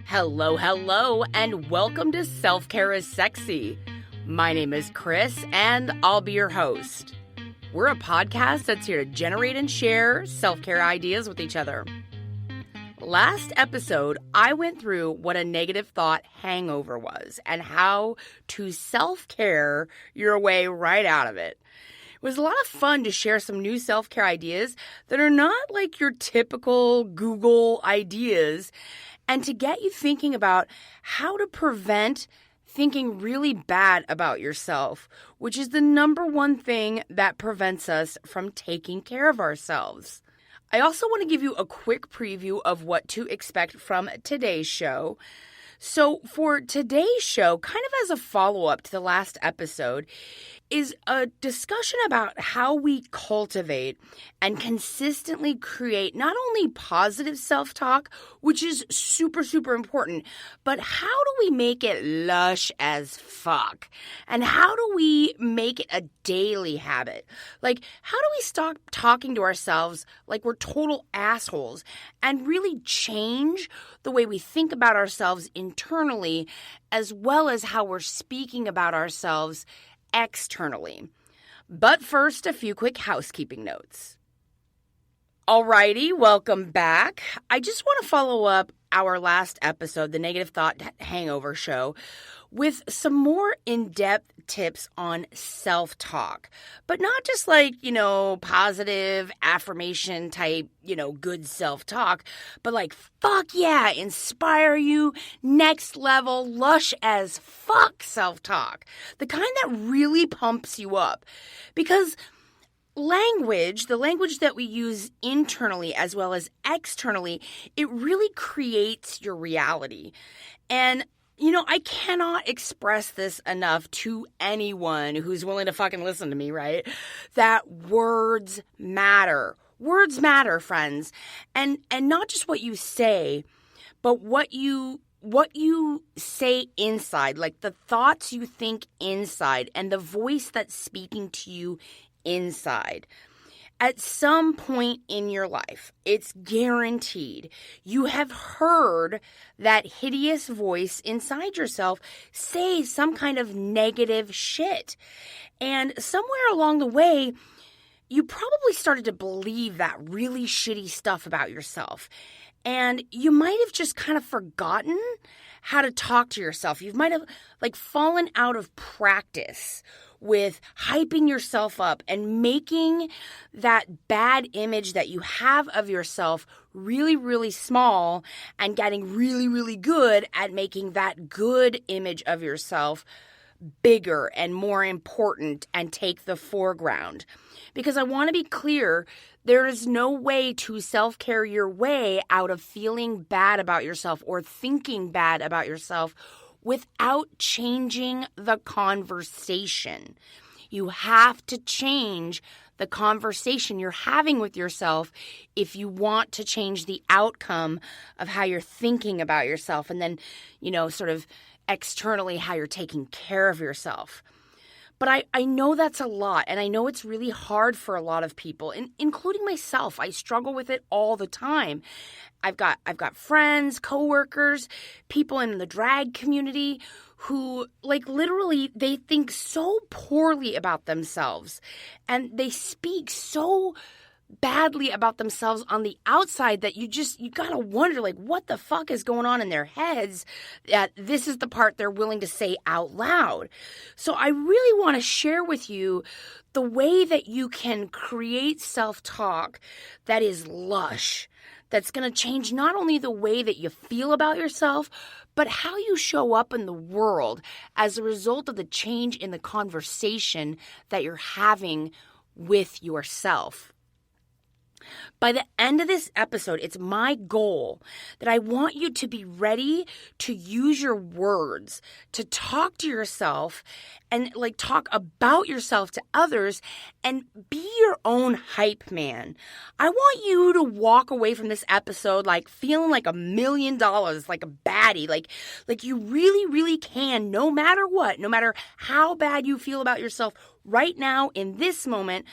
Hello, and welcome to Self-Care is Sexy. My name is Chris, and I'll be your host. We're a podcast that's here to generate and share self-care ideas with each other. Last episode, I went through what a negative thought hangover was and how to self-care your way right out of it. It was a lot of fun to share some new self-care ideas that are not like your typical Google ideas, and to get you thinking about how to prevent thinking really bad about yourself, which is the number one thing that prevents us from taking care of ourselves. I also want to give you a quick preview of what to expect from today's show. So for today's show, kind of as a follow-up to the last episode, is a discussion about how we cultivate and consistently create not only positive self-talk, which is super, super important, but how do we make it lush as fuck? And how do we make it a daily habit? Like, how do we stop talking to ourselves like we're total assholes and really change the way we think about ourselves internally, as well as how we're speaking about ourselves externally? But first, a few quick housekeeping notes. Alrighty, welcome back. I just want to follow up our last episode, the Negative Thought Hangover Show, with some more in-depth tips on self-talk. But not just like, positive affirmation type, good self-talk, but like, fuck yeah, inspire you, next level, lush as fuck self-talk. The kind that really pumps you up. Because the language that we use internally as well as externally, it really creates your reality. And I cannot express this enough to anyone who's willing to fucking listen to me, right? That words matter. Words matter, friends. And not just what you say, but what you say inside, like the thoughts you think inside and the voice that's speaking to you inside. At some point in your life, it's guaranteed, you have heard that hideous voice inside yourself say some kind of negative shit. And somewhere along the way, you probably started to believe that really shitty stuff about yourself. And you might have just kind of forgotten how to talk to yourself. You might have fallen out of practice with hyping yourself up and making that bad image that you have of yourself really, really small, and getting really, really good at making that good image of yourself bigger and more important and take the foreground. Because I want to be clear, there is no way to self-care your way out of feeling bad about yourself or thinking bad about yourself without changing the conversation. You have to change the conversation you're having with yourself if you want to change the outcome of how you're thinking about yourself, and then, sort of externally how you're taking care of yourself. But I know that's a lot, and I know it's really hard for a lot of people, including myself. I struggle with it all the time. I've got friends, coworkers, people in the drag community who, literally, they think so poorly about themselves, and they speak so badly about themselves on the outside that you gotta wonder, what the fuck is going on in their heads, that this is the part they're willing to say out loud. So I really want to share with you the way that you can create self-talk that is lush, that's going to change not only the way that you feel about yourself, but how you show up in the world as a result of the change in the conversation that you're having with yourself. By the end of this episode, it's my goal that I want you to be ready to use your words to talk to yourself and talk about yourself to others and be your own hype man. I want you to walk away from this episode feeling like $1 million, like a baddie, like you really, really can, no matter what, no matter how bad you feel about yourself right now in this moment.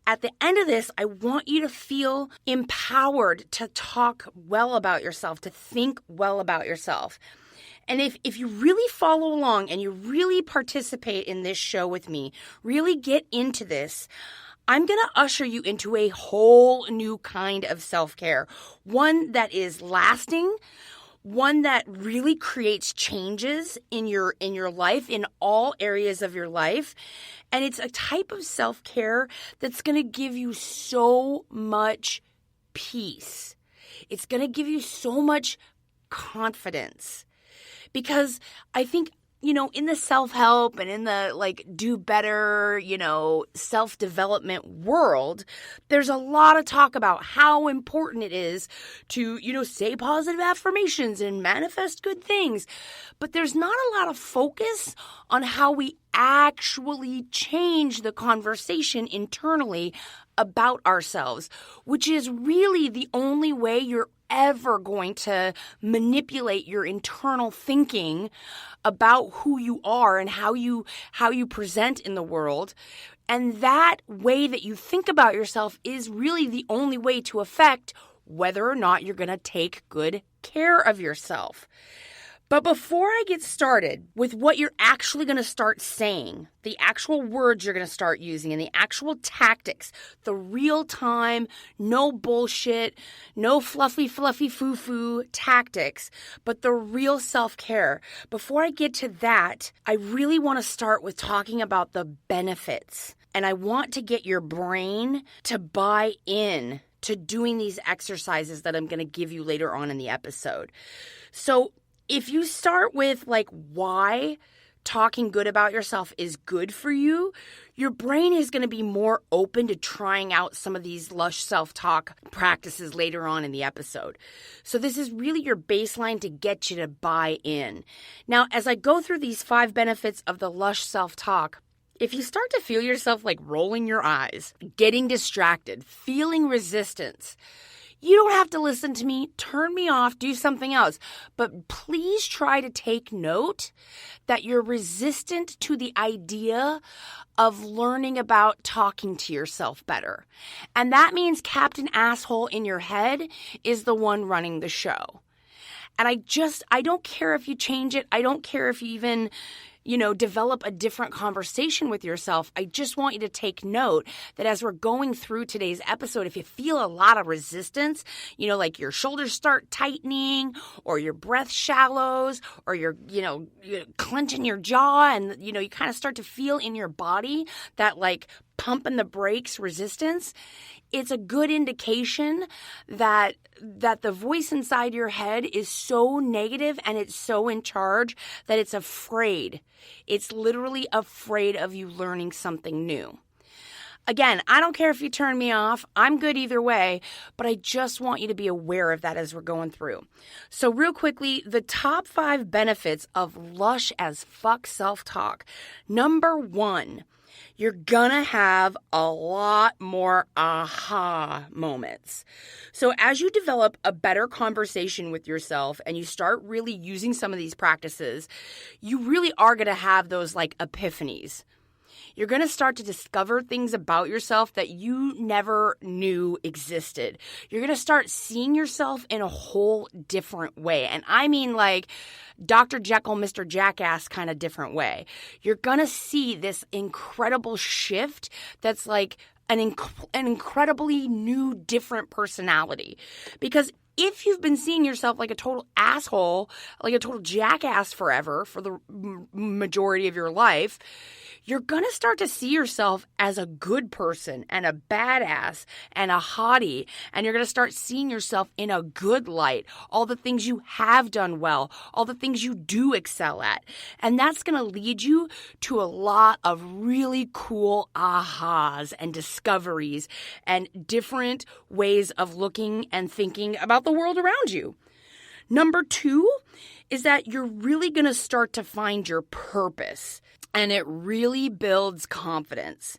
at the end of this, I want you to feel empowered to talk well about yourself, to think well about yourself. And if you really follow along and you really participate in this show with me, really get into this, I'm going to usher you into a whole new kind of self-care, one that is lasting, one that really creates changes in your life, in all areas of your life. And it's a type of self-care that's going to give you so much peace. It's going to give you so much confidence. Because I think, in the self-help and in the do better, self-development world, there's a lot of talk about how important it is to, say positive affirmations and manifest good things. But there's not a lot of focus on how we actually change the conversation internally about ourselves, which is really the only way you're ever going to manipulate your internal thinking about who you are and how you present in the world. And that way that you think about yourself is really the only way to affect whether or not you're going to take good care of yourself. But before I get started with what you're actually going to start saying, the actual words you're going to start using, and the actual tactics, the real time, no bullshit, no fluffy foo-foo tactics, but the real self-care. Before I get to that, I really want to start with talking about the benefits. And I want to get your brain to buy in to doing these exercises that I'm going to give you later on in the episode. So if you start with why talking good about yourself is good for you, your brain is going to be more open to trying out some of these Lush self-talk practices later on in the episode. So this is really your baseline to get you to buy in. Now, as I go through these 5 benefits of the Lush self-talk, if you start to feel yourself rolling your eyes, getting distracted, feeling resistance, you don't have to listen to me, turn me off, do something else. But please try to take note that you're resistant to the idea of learning about talking to yourself better. And that means Captain Asshole in your head is the one running the show. And I don't care if you change it. I don't care if you even develop a different conversation with yourself. I just want you to take note that as we're going through today's episode, if you feel a lot of resistance, your shoulders start tightening or your breath shallows or you're clenching your jaw and, you kind of start to feel in your body that pumping the brakes resistance, it's a good indication that the voice inside your head is so negative and it's so in charge that it's afraid. It's literally afraid of you learning something new. Again, I don't care if you turn me off. I'm good either way, but I just want you to be aware of that as we're going through. So real quickly, the top 5 benefits of Lush as fuck self-talk. Number 1, you're gonna have a lot more aha moments. So as you develop a better conversation with yourself and you start really using some of these practices, you really are gonna have those epiphanies. You're going to start to discover things about yourself that you never knew existed. You're going to start seeing yourself in a whole different way. And I mean Dr. Jekyll, Mr. Jackass kind of different way. You're going to see this incredible shift that's an incredibly new, different personality. Because if you've been seeing yourself like a total asshole, like a total jackass forever for the majority of your life, you're going to start to see yourself as a good person and a badass and a hottie. And you're going to start seeing yourself in a good light, all the things you have done well, all the things you do excel at. And that's going to lead you to a lot of really cool ahas and discoveries and different ways of looking and thinking about the world around you. Number 2 is that you're really going to start to find your purpose. And it really builds confidence.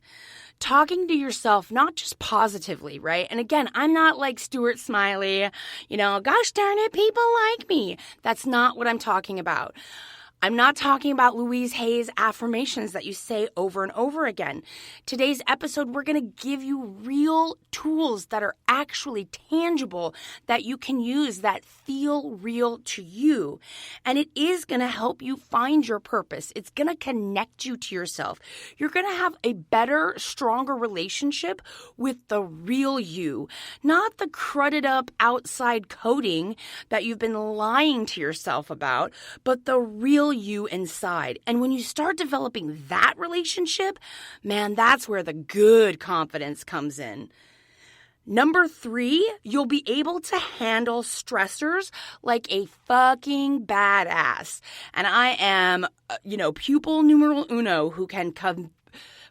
Talking to yourself, not just positively, right? And again, I'm not like Stuart Smiley, gosh darn it, people like me. That's not what I'm talking about. I'm not talking about Louise Hay's affirmations that you say over and over again. Today's episode, we're going to give you real tools that are actually tangible that you can use that feel real to you. And it is going to help you find your purpose. It's going to connect you to yourself. You're going to have a better, stronger relationship with the real you, not the crudded up outside coding that you've been lying to yourself about, but the real you inside. And when you start developing that relationship, man, that's where the good confidence comes in. Number 3, you'll be able to handle stressors like a fucking badass. And I am, pupil numero uno who can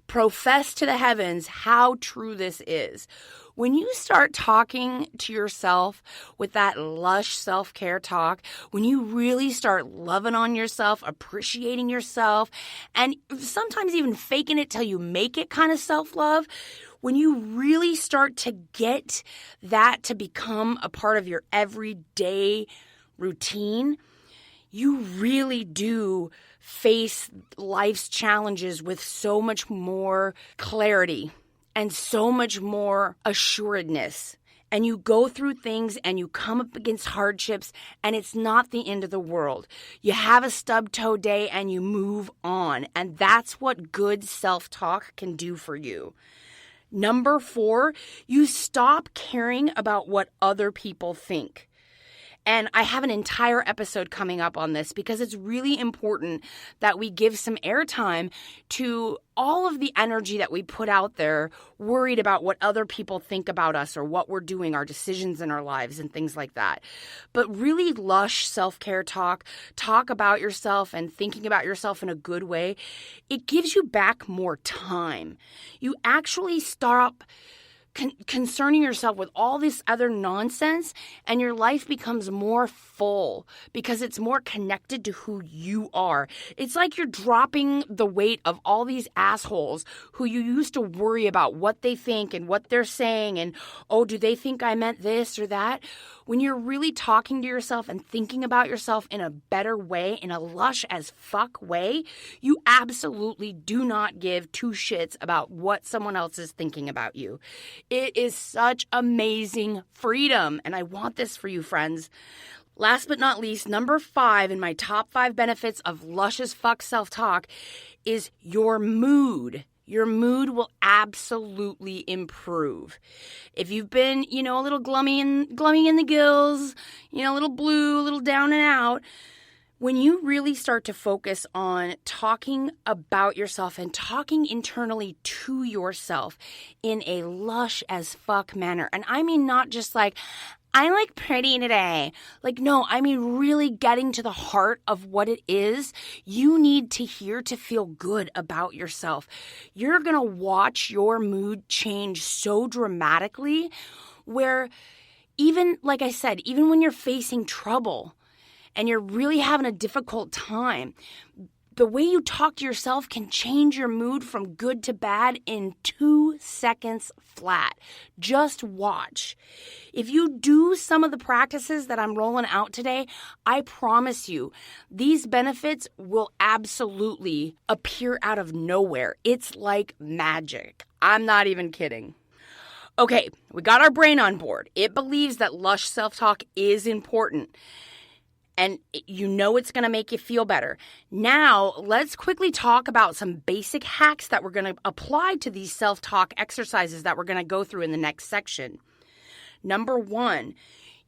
profess to the heavens how true this is. When you start talking to yourself with that lush self-care talk, when you really start loving on yourself, appreciating yourself, and sometimes even faking it till you make it kind of self-love, when you really start to get that to become a part of your everyday routine, you really do face life's challenges with so much more clarity and so much more assuredness. And you go through things and you come up against hardships and it's not the end of the world. You have a stub toe day and you move on. And that's what good self-talk can do for you. Number 4, you stop caring about what other people think. And I have an entire episode coming up on this because it's really important that we give some airtime to all of the energy that we put out there, worried about what other people think about us or what we're doing, our decisions in our lives and things like that. But really lush self-care talk about yourself and thinking about yourself in a good way, it gives you back more time. You actually stop concerning yourself with all this other nonsense, and your life becomes more full because it's more connected to who you are. It's like you're dropping the weight of all these assholes who you used to worry about what they think and what they're saying and, oh, do they think I meant this or that? When you're really talking to yourself and thinking about yourself in a better way, in a lush as fuck way, you absolutely do not give two shits about what someone else is thinking about you. It is such amazing freedom, and I want this for you, friends. Last but not least, number 5 in my top 5 benefits of lush as fuck self-talk is your mood. Your mood will absolutely improve. If you've been, a little glummy in the gills, a little blue, a little down and out, when you really start to focus on talking about yourself and talking internally to yourself in a lush as fuck manner, and I mean not just like, I look pretty today. No, I mean really getting to the heart of what it is you need to hear to feel good about yourself. You're going to watch your mood change so dramatically where even, like I said, even when you're facing trouble and you're really having a difficult time, the way you talk to yourself can change your mood from good to bad in 2 seconds flat. Just watch. If you do some of the practices that I'm rolling out today, I promise you, these benefits will absolutely appear out of nowhere. It's like magic. I'm not even kidding. Okay, we got our brain on board. It believes that lush self-talk is important. And it's going to make you feel better. Now, let's quickly talk about some basic hacks that we're going to apply to these self-talk exercises that we're going to go through in the next section. Number 1,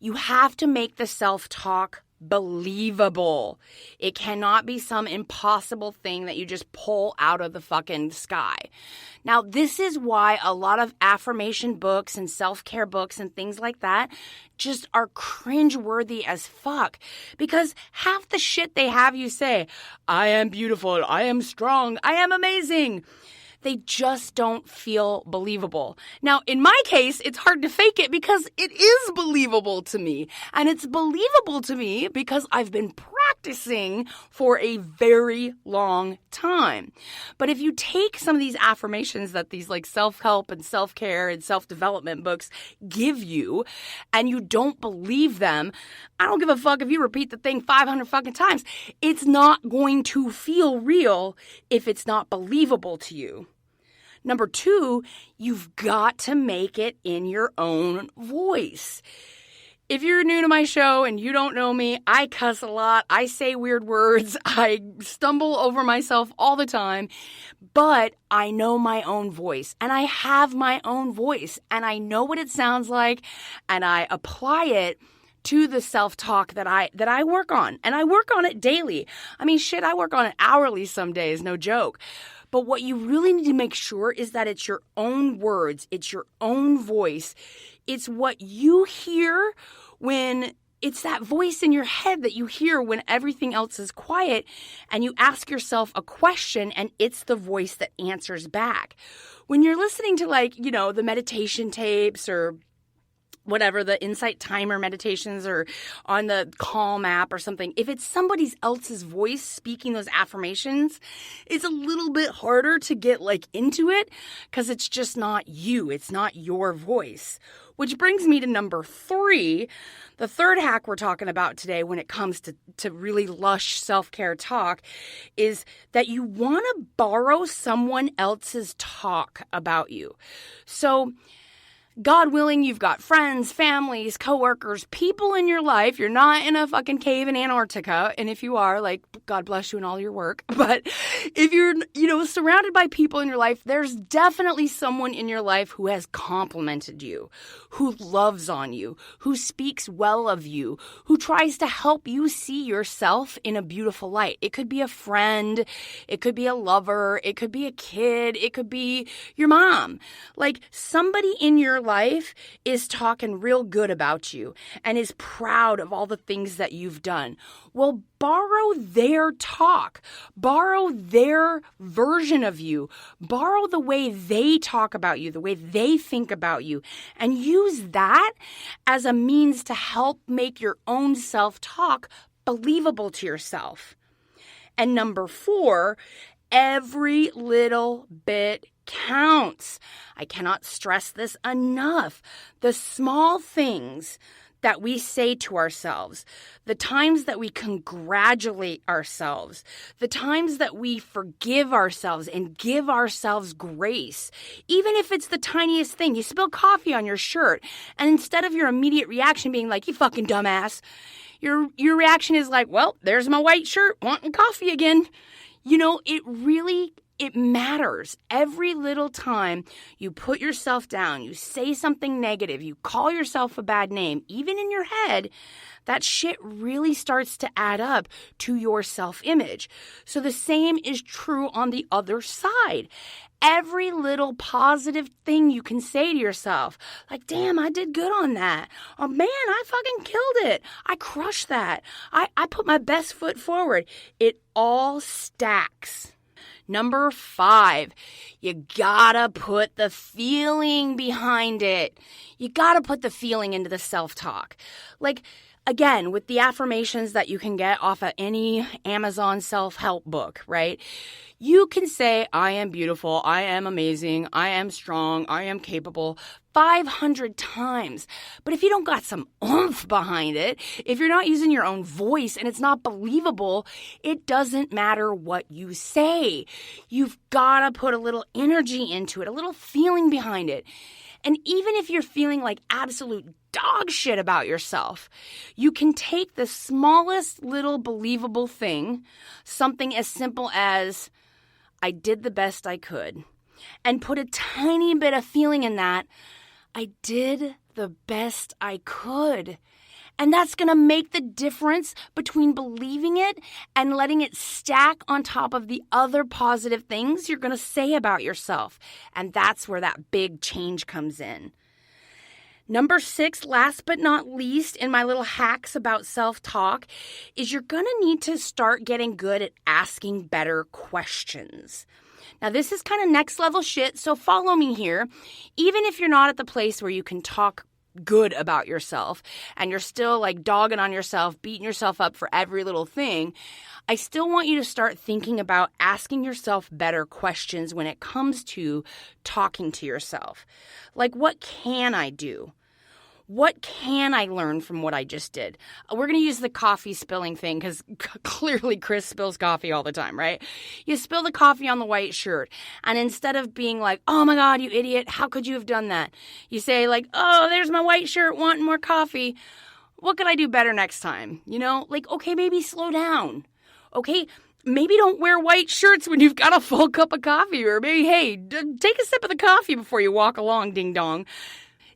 you have to make the self-talk believable. It cannot be some impossible thing that you just pull out of the fucking sky. Now, this is why a lot of affirmation books and self-care books and things like that just are cringeworthy as fuck. Because half the shit they have you say, I am beautiful, I am strong, I am amazing, they just don't feel believable. Now, in my case, it's hard to fake it because it is believable to me. And it's believable to me because I've been practicing practicing for a very long time. But if you take some of these affirmations that these like self-help and self-care and self-development books give you and you don't believe them, I don't give a fuck if you repeat the thing 500 fucking times. It's not going to feel real if it's not believable to you. Number 2, you've got to make it in your own voice. If you're new to my show and you don't know me, I cuss a lot. I say weird words. I stumble over myself all the time. But I know my own voice and I have my own voice and I know what it sounds like and I apply it to the self-talk that I work on. And I work on it daily. I mean, shit, I work on it hourly some days, no joke. But what you really need to make sure is that it's your own words. It's your own voice. It's what you hear when it's that voice in your head that you hear when everything else is quiet and you ask yourself a question and it's the voice that answers back. When you're listening to the meditation tapes or whatever, the Insight Timer meditations or on the Calm app or something, if it's somebody else's voice speaking those affirmations, it's a little bit harder to get into it because it's just not you. It's not your voice. Which brings me to number 3. The third hack we're talking about today when it comes to really lush self-care talk is that you want to borrow someone else's talk about you. So God willing, you've got friends, families, coworkers, people in your life. You're not in a fucking cave in Antarctica. And if you are, God bless you and all your work. But if you're, surrounded by people in your life, there's definitely someone in your life who has complimented you, who loves on you, who speaks well of you, who tries to help you see yourself in a beautiful light. It could be a friend. It could be a lover. It could be a kid. It could be your mom. Somebody in your life is talking real good about you and is proud of all the things that you've done. Well, borrow their talk, borrow their version of you, borrow the way they talk about you, the way they think about you, and use that as a means to help make your own self-talk believable to yourself. And number 4, every little bit counts. I cannot stress this enough. The small things that we say to ourselves, the times that we congratulate ourselves, the times that we forgive ourselves and give ourselves grace, even if it's the tiniest thing. You spill coffee on your shirt, and instead of your immediate reaction being you fucking dumbass, your reaction is well, there's my white shirt wanting coffee again. It matters. Every little time you put yourself down, you say something negative, you call yourself a bad name, even in your head, that shit really starts to add up to your self-image. So the same is true on the other side. Every little positive thing you can say to yourself, damn, I did good on that. Oh man, I fucking killed it. I crushed that. I put my best foot forward. It all stacks. Number 5, you gotta put the feeling behind it. You gotta put the feeling into the self-talk. Again, with the affirmations that you can get off of any Amazon self-help book, right? You can say, I am beautiful, I am amazing, I am strong, I am capable 500 times. But if you don't got some oomph behind it, if you're not using your own voice and it's not believable, it doesn't matter what you say. You've got to put a little energy into it, a little feeling behind it. And even if you're feeling like absolute dog shit about yourself, you can take the smallest little believable thing, something as simple as, I did the best I could, and put a tiny bit of feeling in that, I did the best I could. And that's going to make the difference between believing it and letting it stack on top of the other positive things you're going to say about yourself. And that's where that big change comes in. Number 6, last but not least, in my little hacks about self-talk, is you're going to need to start getting good at asking better questions. Now, this is kind of next level shit, so follow me here. Even if you're not at the place where you can talk good about yourself and you're still like dogging on yourself, beating yourself up for every little thing, I still want you to start thinking about asking yourself better questions when it comes to talking to yourself. Like, what can I do? What can I learn from what I just did? We're going to use the coffee spilling thing because clearly Chris spills coffee all the time, right? You spill the coffee on the white shirt. And instead of being like, oh my God, you idiot, how could you have done that? You say like, oh, there's my white shirt wanting more coffee. What could I do better next time? You know, like, okay, maybe slow down. Okay, maybe don't wear white shirts when you've got a full cup of coffee. Or maybe, hey, take a sip of the coffee before you walk along, ding dong.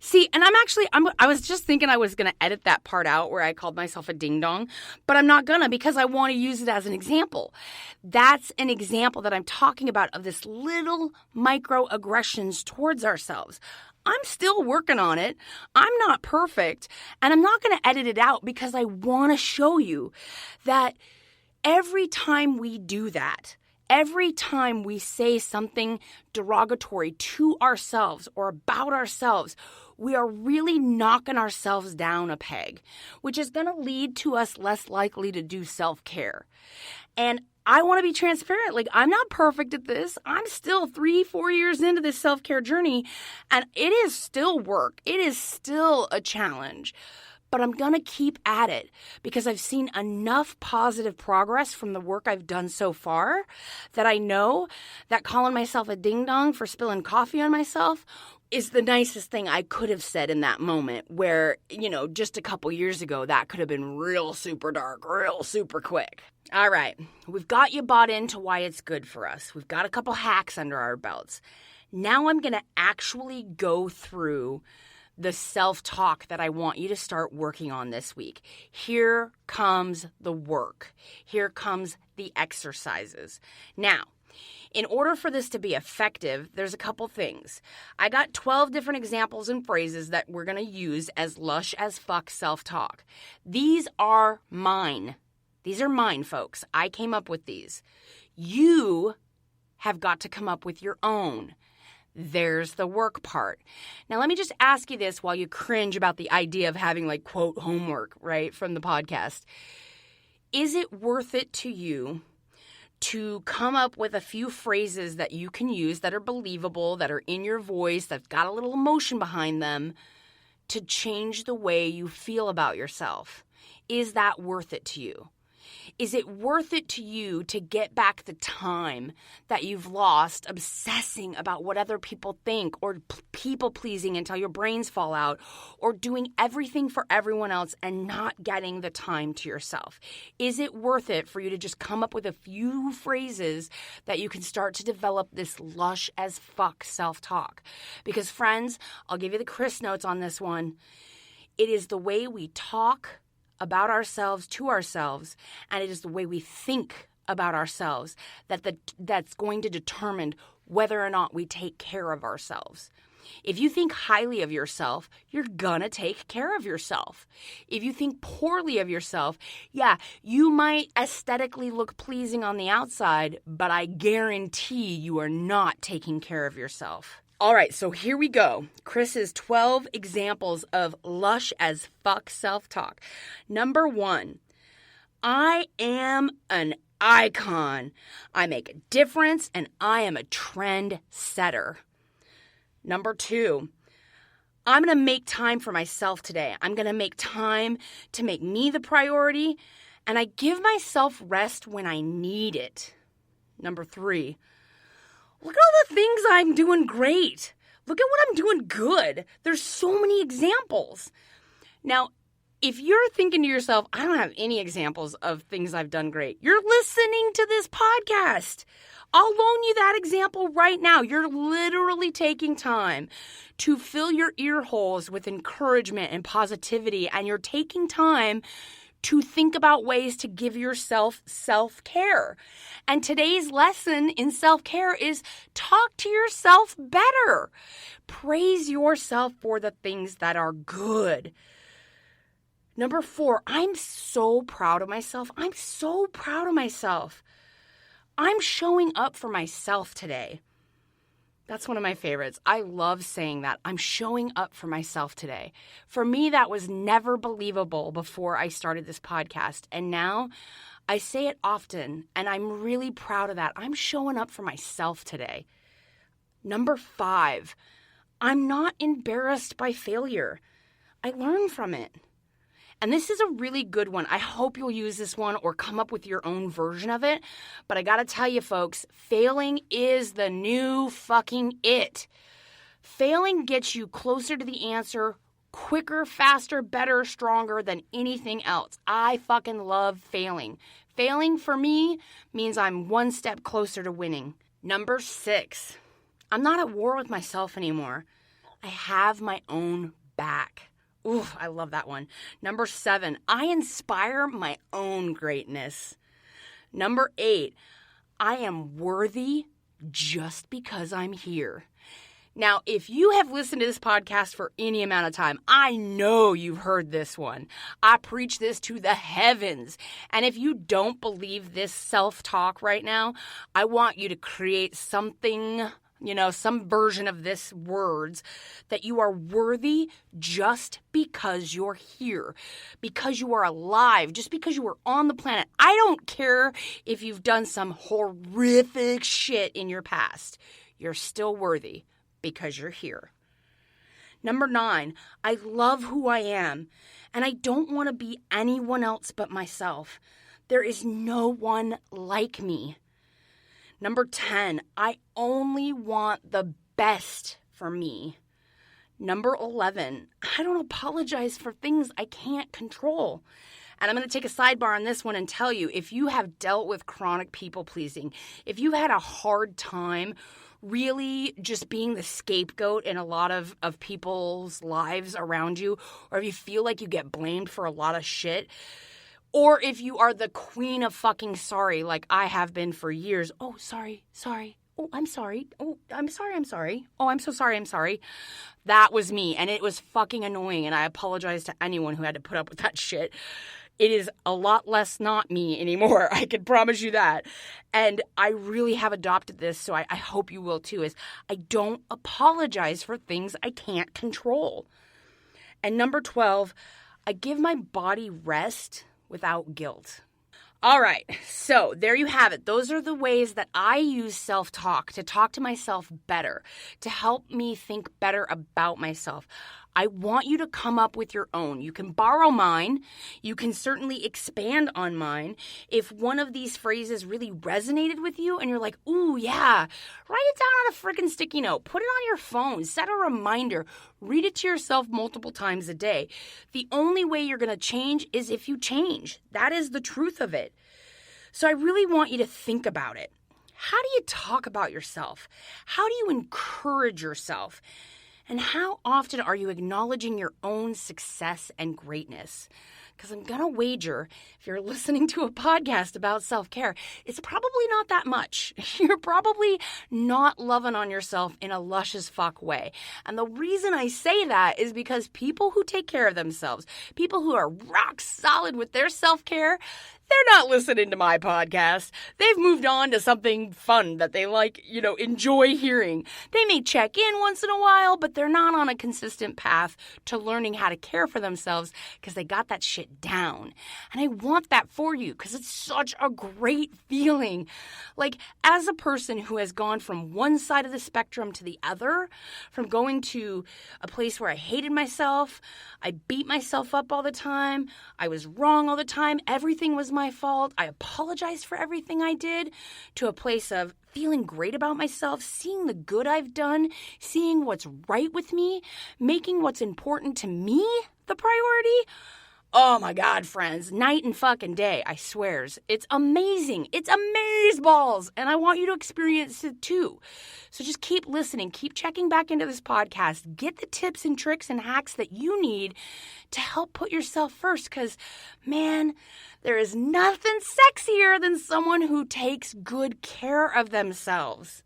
See, and I was just thinking I was going to edit that part out where I called myself a ding-dong, but I'm not going to because I want to use it as an example. That's an example that I'm talking about of this little microaggressions towards ourselves. I'm still working on it. I'm not perfect, and I'm not going to edit it out because I want to show you that every time we do that, every time we say something derogatory to ourselves or about ourselves, we are really knocking ourselves down a peg, which is going to lead to us less likely to do self-care. And I want to be transparent. Like, I'm not perfect at this. I'm still 3-4 years into this self-care journey, and it is still work. It is still a challenge. But I'm going to keep at it because I've seen enough positive progress from the work I've done so far that I know that calling myself a ding-dong for spilling coffee on myself is the nicest thing I could have said in that moment where, you know, just a couple years ago, that could have been real super dark, real super quick. All right, we've got you bought into why it's good for us. We've got a couple hacks under our belts. Now I'm going to actually go through the self-talk that I want you to start working on this week. Here comes the work. Here comes the exercises. Now, in order for this to be effective, there's a couple things. I got 12 different examples and phrases that we're going to use as lush as fuck self-talk. These are mine. These are mine, folks. I came up with these. You have got to come up with your own. There's the work part. Now, let me just ask you this while you cringe about the idea of having, like, quote, homework, right, from the podcast. Is it worth it to you to come up with a few phrases that you can use that are believable, that are in your voice, that's got a little emotion behind them, to change the way you feel about yourself? Is that worth it to you? Is it worth it to you to get back the time that you've lost obsessing about what other people think or people-pleasing until your brains fall out or doing everything for everyone else and not getting the time to yourself? Is it worth it for you to just come up with a few phrases that you can start to develop this lush as fuck self-talk? Because, friends, I'll give you the Chris notes on this one. It is the way we talk about ourselves to ourselves, and it is the way we think about ourselves that's going to determine whether or not we take care of ourselves. If you think highly of yourself, you're gonna take care of yourself. If you think poorly of yourself, yeah, you might aesthetically look pleasing on the outside, but I guarantee you are not taking care of yourself. All right, so here we go. Chris's 12 examples of lush as fuck self-talk. Number 1, I am an icon. I make a difference and I am a trend setter. Number 2, I'm going to make time for myself today. I'm going to make time to make me the priority, and I give myself rest when I need it. Number 3, look at all the things I'm doing great. Look at what I'm doing good. There's so many examples. Now, if you're thinking to yourself, I don't have any examples of things I've done great, you're listening to this podcast. I'll loan you that example right now. You're literally taking time to fill your ear holes with encouragement and positivity, and you're taking time to think about ways to give yourself self-care. And today's lesson in self-care is talk to yourself better. Praise yourself for the things that are good. Number 4, I'm so proud of myself. I'm so proud of myself. I'm showing up for myself today. That's one of my favorites. I love saying that. I'm showing up for myself today. For me, that was never believable before I started this podcast. And now I say it often, and I'm really proud of that. I'm showing up for myself today. Number 5, I'm not embarrassed by failure. I learn from it. And this is a really good one. I hope you'll use this one or come up with your own version of it. But I gotta tell you, folks, failing is the new fucking it. Failing gets you closer to the answer quicker, faster, better, stronger than anything else. I fucking love failing. Failing for me means I'm one step closer to winning. Number 6, I'm not at war with myself anymore. I have my own back. Ooh, I love that one. Number 7, I inspire my own greatness. Number 8, I am worthy just because I'm here. Now, if you have listened to this podcast for any amount of time, I know you've heard this one. I preach this to the heavens. And if you don't believe this self-talk right now, I want you to create something, some version of this words, that you are worthy just because you're here, because you are alive, just because you are on the planet. I don't care if you've done some horrific shit in your past. You're still worthy because you're here. Number 9, I love who I am, and I don't want to be anyone else but myself. There is no one like me. Number 10, I only want the best for me. Number 11, I don't apologize for things I can't control. And I'm going to take a sidebar on this one and tell you, if you have dealt with chronic people pleasing, if you had a hard time really just being the scapegoat in a lot of people's lives around you, or if you feel like you get blamed for a lot of shit, or if you are the queen of fucking sorry, like I have been for years. Oh, sorry. Oh, I'm sorry. Oh, I'm sorry. Oh, I'm so sorry. I'm sorry. That was me, and it was fucking annoying, and I apologize to anyone who had to put up with that shit. It is a lot less not me anymore. I can promise you that. And I really have adopted this, so I hope you will too, is I don't apologize for things I can't control. And number 12, I give my body rest without guilt. All right, so there you have it. Those are the ways that I use self-talk to talk to myself better, to help me think better about myself. I want you to come up with your own. You can borrow mine. You can certainly expand on mine. If one of these phrases really resonated with you and you're like, ooh, yeah, write it down on a freaking sticky note. Put it on your phone. Set a reminder. Read it to yourself multiple times a day. The only way you're going to change is if you change. That is the truth of it. So I really want you to think about it. How do you talk about yourself? How do you encourage yourself? And how often are you acknowledging your own success and greatness? Because I'm going to wager, if you're listening to a podcast about self-care, it's probably not that much. You're probably not loving on yourself in a lush as fuck way. And the reason I say that is because people who take care of themselves, people who are rock solid with their self-care, they're not listening to my podcast. They've moved on to something fun that they enjoy hearing. They may check in once in a while, but they're not on a consistent path to learning how to care for themselves because they got that shit down. And I want that for you because it's such a great feeling. Like, as a person who has gone from one side of the spectrum to the other, from going to a place where I hated myself, I beat myself up all the time, I was wrong all the time, everything was my fault, I apologized for everything I did, to a place of feeling great about myself, seeing the good I've done, seeing what's right with me, making what's important to me the priority. Oh my God, friends, night and fucking day, I swears. It's amazing. It's amazeballs. And I want you to experience it too. So just keep listening. Keep checking back into this podcast. Get the tips and tricks and hacks that you need to help put yourself first. Because, man, there is nothing sexier than someone who takes good care of themselves.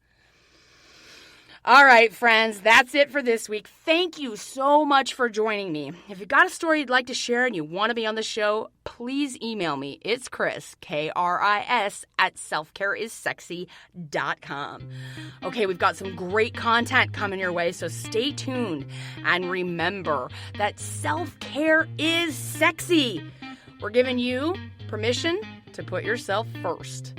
All right, friends, that's it for this week. Thank you so much for joining me. If you've got a story you'd like to share and you want to be on the show, please email me. It's Chris, Kris, at selfcareissexy.com. Okay, we've got some great content coming your way, so stay tuned. And remember that self-care is sexy. We're giving you permission to put yourself first.